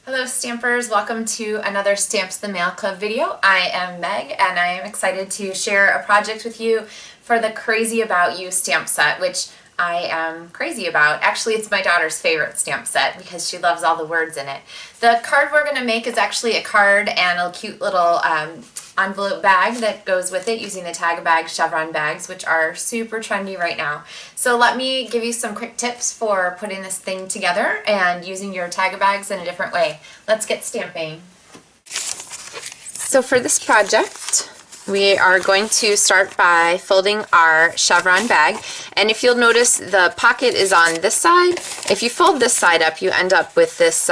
Hello Stampers, welcome to another Stamps the Mail Club video. I am Meg and I am excited to share a project with you for the Crazy About You stamp set, which I am crazy about. Actually, it's my daughter's favorite stamp set because she loves all the words in it. The card we're going to make is actually a card and a cute little envelope bag that goes with it using the Tag Bag Chevron bags, which are super trendy right now. So let me give you some quick tips for putting this thing together and using your Tag bags in a different way. Let's get stamping. So for this project, we are going to start by folding our Chevron bag, and if you'll notice, the pocket is on this side. If you fold this side up, you end up with this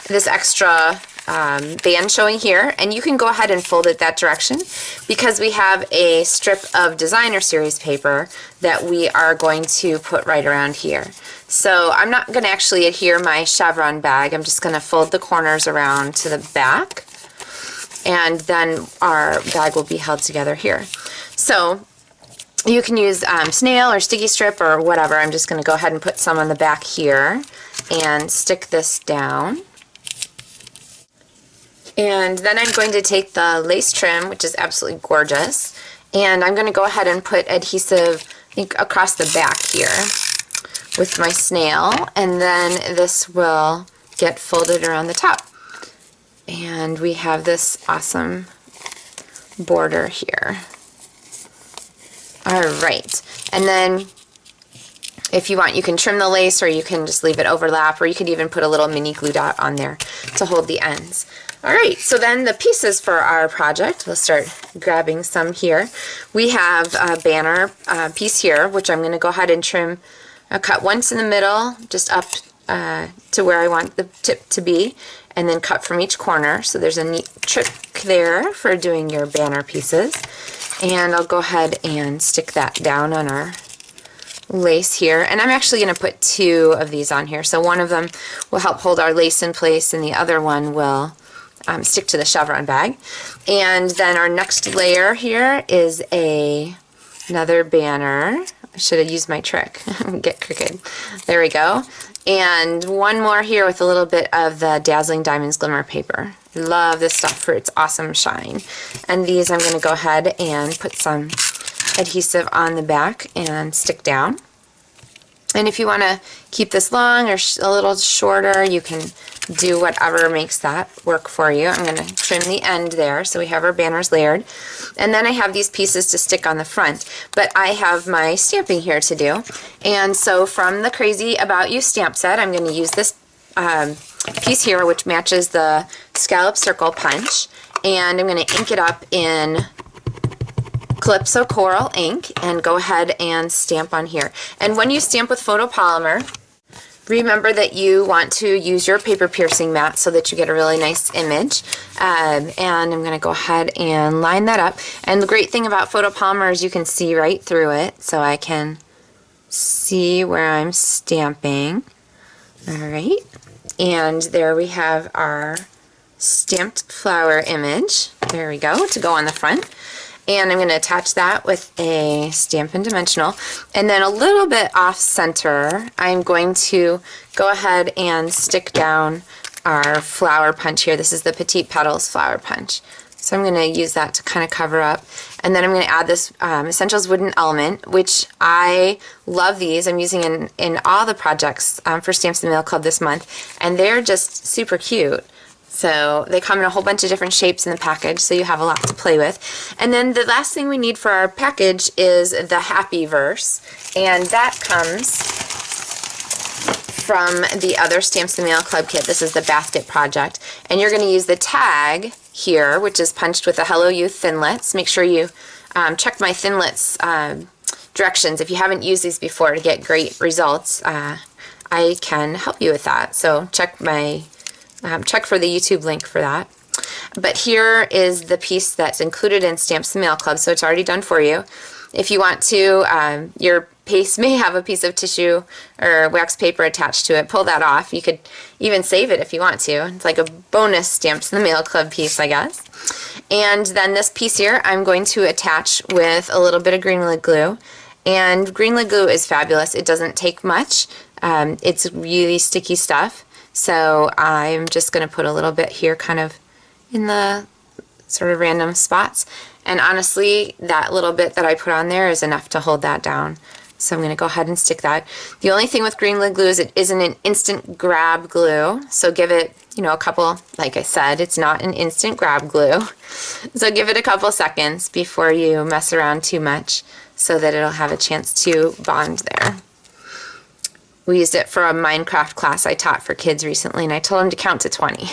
this extra band showing here, and you can go ahead and fold it that direction because we have a strip of designer series paper that we are going to put right around here. So I'm not going to actually adhere my Chevron bag. I'm just going to fold the corners around to the back, and then our bag will be held together here. So you can use snail or sticky strip or whatever. I'm just going to go ahead and put some on the back here and stick this down. And then I'm going to take the lace trim, which is absolutely gorgeous, and I'm going to go ahead and put adhesive, I think, across the back here with my snail, and then this will get folded around the top. And we have this awesome border here. Alright, and then if you want, you can trim the lace, or you can just leave it overlap, or you could even put a little mini glue dot on there to hold the ends. Alright, so then the pieces for our project, we'll start grabbing some here. We have a banner piece here, which I'm going to go ahead and trim. I'll cut once in the middle, just up to where I want the tip to be, and then cut from each corner. So there's a neat trick there for doing your banner pieces. And I'll go ahead and stick that down on our lace here, and I'm actually going to put two of these on here. So one of them will help hold our lace in place, and the other one will stick to the Chevron bag. And then our next layer here is another banner. I should have used my trick. Get crooked. There we go. And one more here with a little bit of the Dazzling Diamonds Glimmer paper. I love this stuff for its awesome shine. And these I'm going to go ahead and put some adhesive on the back and stick down. And if you want to keep this long or a little shorter, you can do whatever makes that work for you. I'm going to trim the end there so we have our banners layered. And then I have these pieces to stick on the front, but I have my stamping here to do. And so from the Crazy About You stamp set, I'm going to use this piece here, which matches the scallop circle punch, and I'm going to ink it up in Calypso Coral ink and go ahead and stamp on here. And when you stamp with photopolymer, remember that you want to use your paper piercing mat so that you get a really nice image. And I'm going to go ahead and line that up. And the great thing about photopolymer is you can see right through it, so I can see where I'm stamping. Alright, and there we have our stamped flower image. There we go, to go on the front. And I'm going to attach that with a Stampin' Dimensional. And then a little bit off center, I'm going to go ahead and stick down our flower punch here. This is the Petite Petals flower punch. So I'm going to use that to kind of cover up. And then I'm going to add this Essentials Wooden Element, which I love these. I'm using in all the projects for Stamps the Mail Club this month. And they're just super cute. So they come in a whole bunch of different shapes in the package, so you have a lot to play with. And then the last thing we need for our package is the Happy Verse, and that comes from the other Stamps the Mail Club kit. This is the basket project, and you're going to use the tag here, which is punched with the Hello You Thinlits. Make sure you check my Thinlits directions if you haven't used these before to get great results. I can help you with that, so check for the YouTube link for that. But here is the piece that's included in Stamps the Mail Club, so it's already done for you. If you want to, your piece may have a piece of tissue or wax paper attached to it. Pull that off. You could even save it if you want to. It's like a bonus Stamps the Mail Club piece, I guess. And then this piece here I'm going to attach with a little bit of green lid glue. And green lid glue is fabulous. It doesn't take much. It's really sticky stuff. So I'm just going to put a little bit here kind of in the sort of random spots. And honestly, that little bit that I put on there is enough to hold that down. So I'm going to go ahead and stick that. The only thing with green glue is it isn't an instant grab glue. So give it, you know, a couple, like I said, it's not an instant grab glue. So give it a couple seconds before you mess around too much so that it'll have a chance to bond there. We used it for a Minecraft class I taught for kids recently, and I told them to count to 20.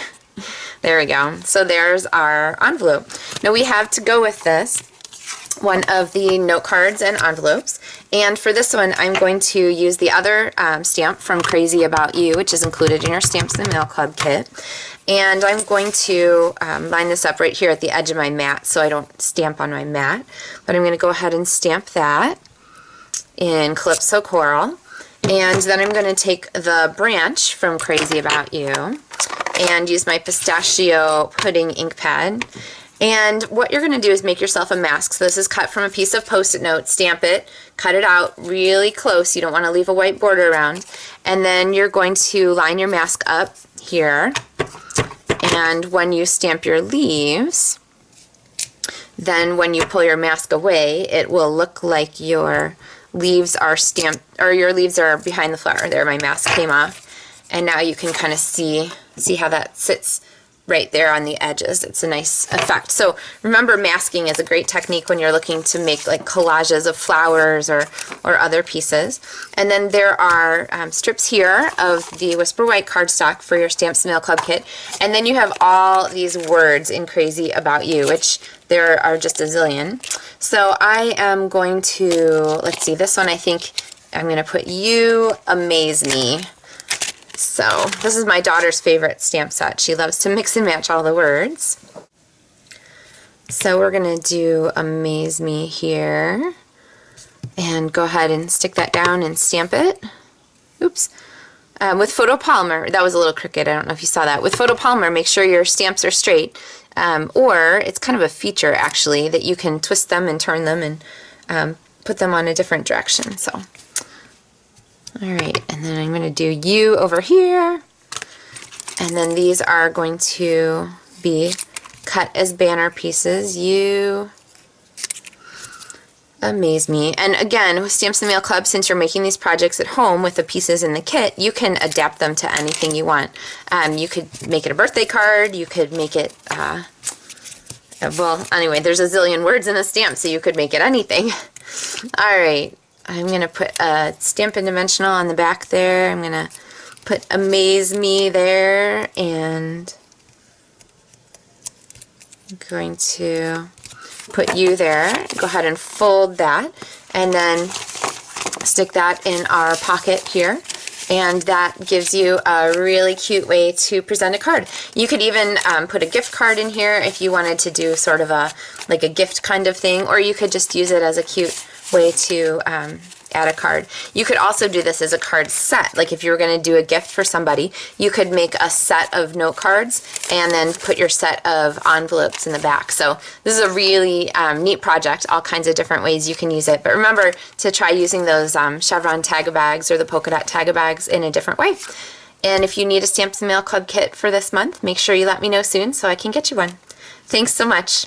There we go. So there's our envelope. Now we have to go with this one of the note cards and envelopes, and for this one I'm going to use the other stamp from Crazy About You, which is included in your Stamps in the Mail Club kit, and I'm going to line this up right here at the edge of my mat so I don't stamp on my mat, but I'm going to go ahead and stamp that in Calypso Coral, and then I'm going to take the branch from Crazy About You and use my pistachio pudding ink pad. And what you're going to do is make yourself a mask. So this is cut from a piece of Post-it note. Stamp it, cut it out really close. You don't want to leave a white border around. And then you're going to line your mask up here. And when you stamp your leaves, then when you pull your mask away, it will look like your leaves are stamped, or your leaves are behind the flower. There, my mask came off. And now you can kind of see how that sits right there on the edges. It's a nice effect. So remember, masking is a great technique when you're looking to make like collages of flowers or other pieces. And then there are strips here of the Whisper White cardstock for your Stamps Mail Club kit. And then you have all these words in Crazy About You, which there are just a zillion. So I am going to, let's see, this one I think I'm going to put You Amaze Me. So this is my daughter's favorite stamp set. She loves to mix and match all the words. So we're going to do Amaze Me here. And go ahead and stick that down and stamp it. Oops. With photopolymer, that was a little crooked, I don't know if you saw that. With photopolymer, make sure your stamps are straight. Or it's kind of a feature actually that you can twist them and turn them and put them on a different direction. So. Alright, and then I'm going to do You over here, and then these are going to be cut as banner pieces. You Amaze Me. And again, with Stamps in the Mail Club, since you're making these projects at home with the pieces in the kit, you can adapt them to anything you want. You could make it a birthday card, you could make it, well, anyway, there's a zillion words in a stamp, so you could make it anything. Alright. I'm going to put a Stampin' Dimensional on the back there. I'm going to put Amaze Me there, and I'm going to put You there. Go ahead and fold that, and then stick that in our pocket here. And that gives you a really cute way to present a card. You could even put a gift card in here if you wanted to do sort of like a gift kind of thing, or you could just use it as a cute way to add a card. You could also do this as a card set. Like if you were going to do a gift for somebody, you could make a set of note cards and then put your set of envelopes in the back. So this is a really neat project, all kinds of different ways you can use it. But remember to try using those Chevron tag-a-bags or the polka dot tag-a-bags in a different way. And if you need a Stamps and Mail Club kit for this month, make sure you let me know soon so I can get you one. Thanks so much.